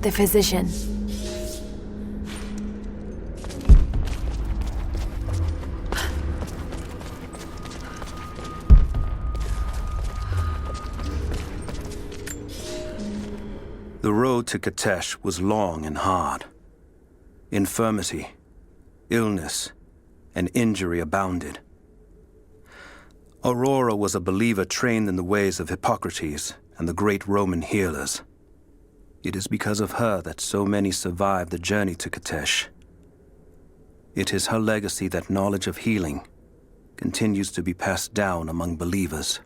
the physician. The road to Kitezh was long and hard. Infirmity, illness, and injury abounded. Aurora was a believer trained in the ways of Hippocrates and the great Roman healers. It is because of her that so many survived the journey to Kitezh. It is her legacy that knowledge of healing continues to be passed down among believers.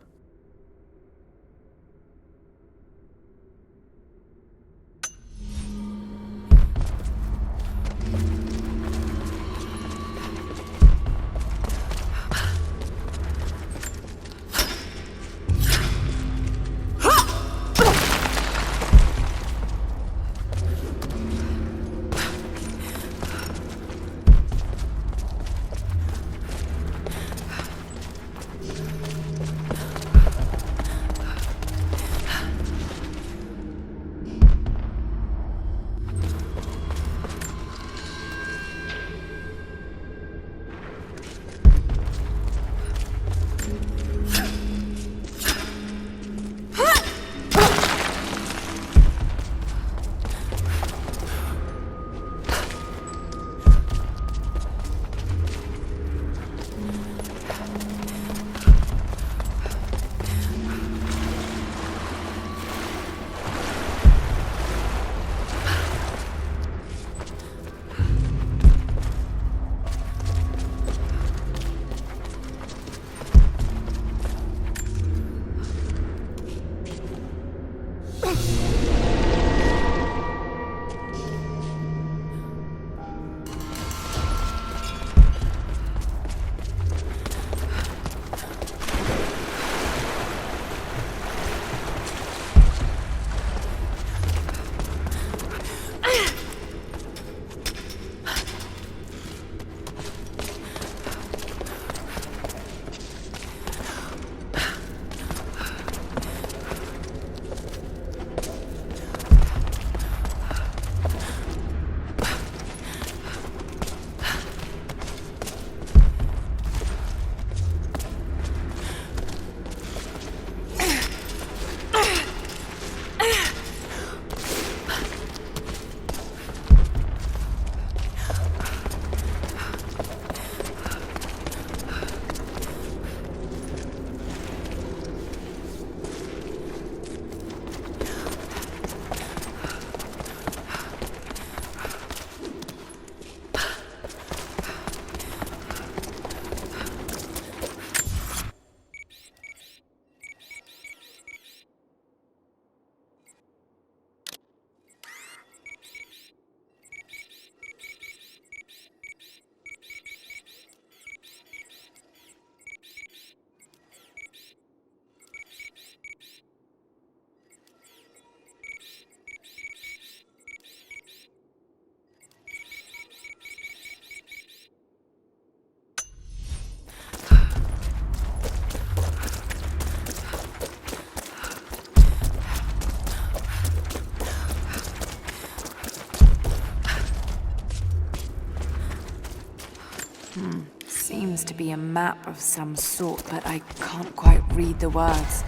Seems to be a map of some sort, but I can't quite read the words.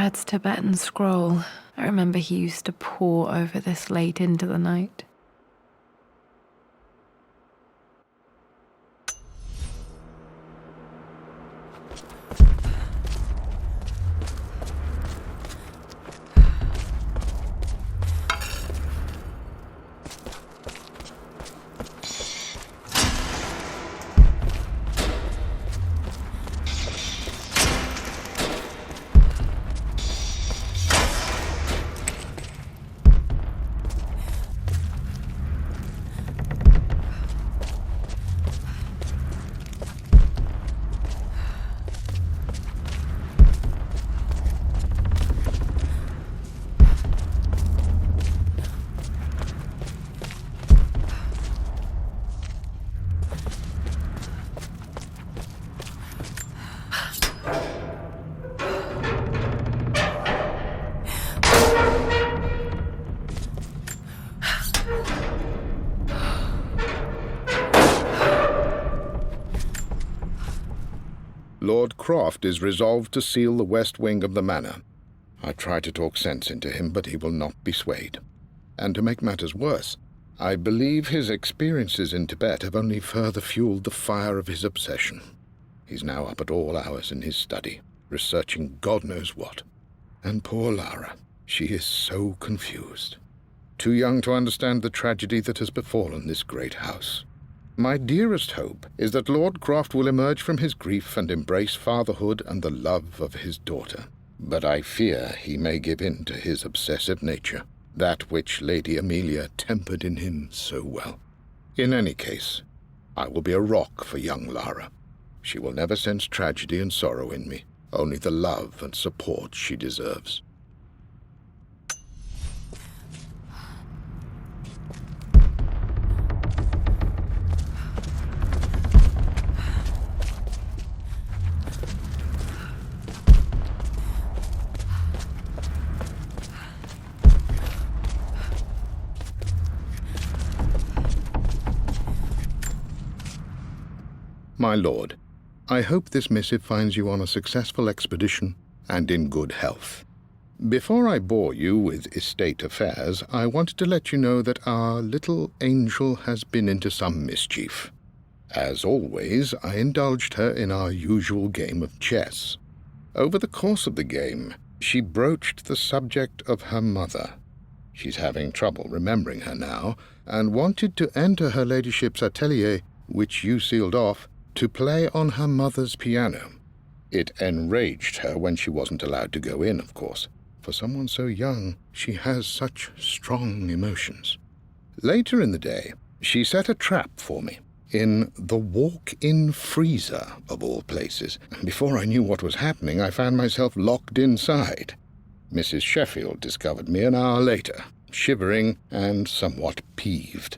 Dad's Tibetan scroll. I remember he used to pore over this late into the night. Lord Croft is resolved to seal the west wing of the manor. I try to talk sense into him, but he will not be swayed. And to make matters worse, I believe his experiences in Tibet have only further fueled the fire of his obsession. He's now up at all hours in his study, researching God knows what. And poor Lara, she is so confused. Too young to understand the tragedy that has befallen this great house. My dearest hope is that Lord Croft will emerge from his grief and embrace fatherhood and the love of his daughter. But I fear he may give in to his obsessive nature, that which Lady Amelia tempered in him so well. In any case, I will be a rock for young Lara. She will never sense tragedy and sorrow in me, only the love and support she deserves. My lord, I hope this missive finds you on a successful expedition and in good health. Before I bore you with estate affairs, I wanted to let you know that our little angel has been into some mischief. As always, I indulged her in our usual game of chess. Over the course of the game, she broached the subject of her mother. She's having trouble remembering her now, and wanted to enter her ladyship's atelier, which you sealed off, to play on her mother's piano. It enraged her when she wasn't allowed to go in, of course. For someone so young, she has such strong emotions. Later in the day, she set a trap for me in the walk-in freezer, of all places. Before I knew what was happening, I found myself locked inside. Mrs. Sheffield discovered me an hour later, shivering and somewhat peeved.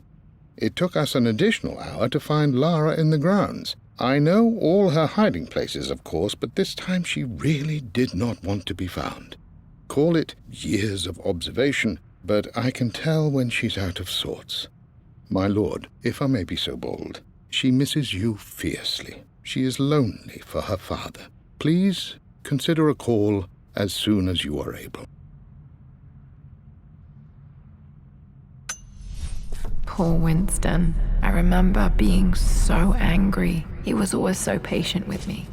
It took us an additional hour to find Lara in the grounds. I know all her hiding places, of course, but this time she really did not want to be found. Call it years of observation, but I can tell when she's out of sorts. My lord, if I may be so bold, she misses you fiercely. She is lonely for her father. Please consider a call as soon as you are able. Poor Winston. I remember being so angry. He was always so patient with me.